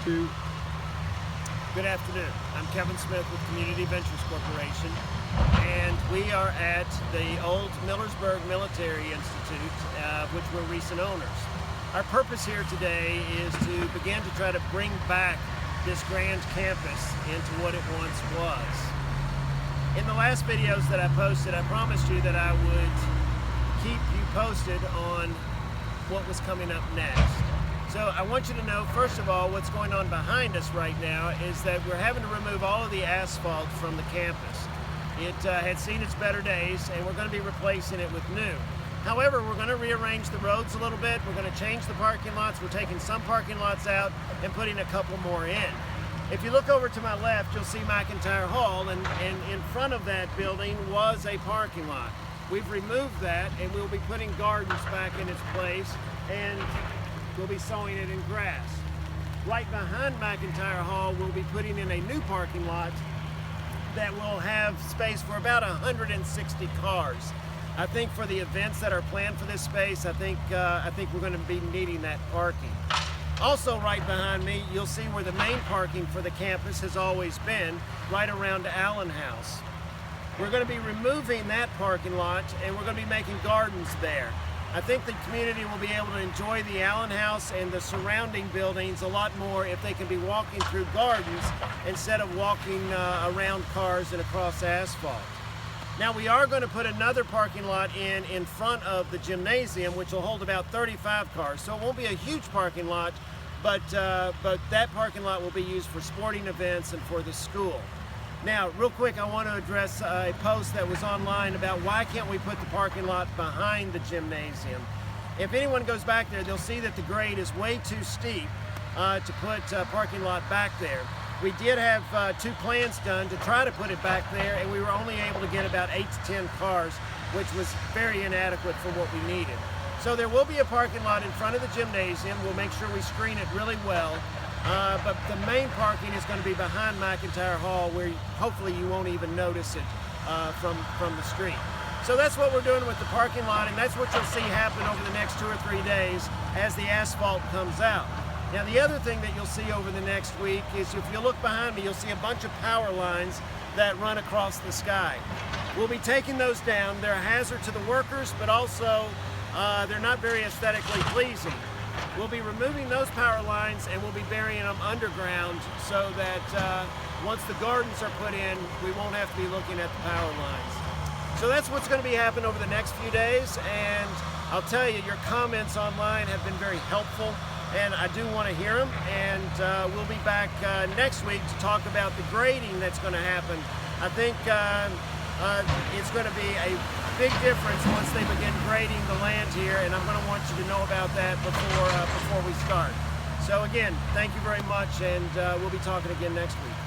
Good afternoon. I'm Kevin Smith with Community Ventures Corporation, and we are at the old Millersburg Military Institute, which we're recent owners. Our purpose here today is to begin to try to bring back this grand campus into what it once was. In the last videos that I posted, I promised you that I would keep you posted on what was coming up next. So I want you to know, first of all, what's going on behind us right now is that we're having to remove all of the asphalt from the campus. It had seen its better days, and we're going to be replacing it with new. However, we're going to rearrange the roads a little bit. We're going to change the parking lots. We're taking some parking lots out and putting a couple more in. If you look over to my left, you'll see McIntyre Hall, and in front of that building was a parking lot. We've removed that, and we'll be putting gardens back in its place, and we'll be sowing it in grass. Right behind McIntyre Hall, we'll be putting in a new parking lot that will have space for about 160 cars. I think for the events that are planned for this space, I think we're going to be needing that parking. Also right behind me, you'll see where the main parking for the campus has always been, right around Allen House. We're going to be removing that parking lot, and we're going to be making gardens there. I think the community will be able to enjoy the Allen House and the surrounding buildings a lot more if they can be walking through gardens instead of walking around cars and across asphalt. Now, we are going to put another parking lot in front of the gymnasium, which will hold about 35 cars. So it won't be a huge parking lot, but that parking lot will be used for sporting events and for the school. Now, real quick, I want to address a post that was online about why can't we put the parking lot behind the gymnasium. If anyone goes back there, they'll see that the grade is way too steep to put a parking lot back there. We did have 2 plans done to try to put it back there, and we were only able to get about 8 to 10 cars, which was very inadequate for what we needed. So there will be a parking lot in front of the gymnasium. We'll make sure we screen it really well. But the main parking is going to be behind McIntyre Hall, where hopefully you won't even notice it from the street. So that's what we're doing with the parking lot, and that's what you'll see happen over the next 2 or 3 days as the asphalt comes out. Now, the other thing that you'll see over the next week is, if you look behind me, you'll see a bunch of power lines that run across the sky. We'll be taking those down. They're a hazard to the workers, but also they're not very aesthetically pleasing. We'll be removing those power lines, and we'll be burying them underground so that once the gardens are put in, we won't have to be looking at the power lines. So that's what's going to be happening over the next few days, and I'll tell you, your comments online have been very helpful, and I do want to hear them, and we'll be back next week to talk about the grading that's going to happen. I think it's going to be a big difference once they begin grading the land here, and I'm going to want you to know about that before we start. So again, thank you very much, and we'll be talking again next week.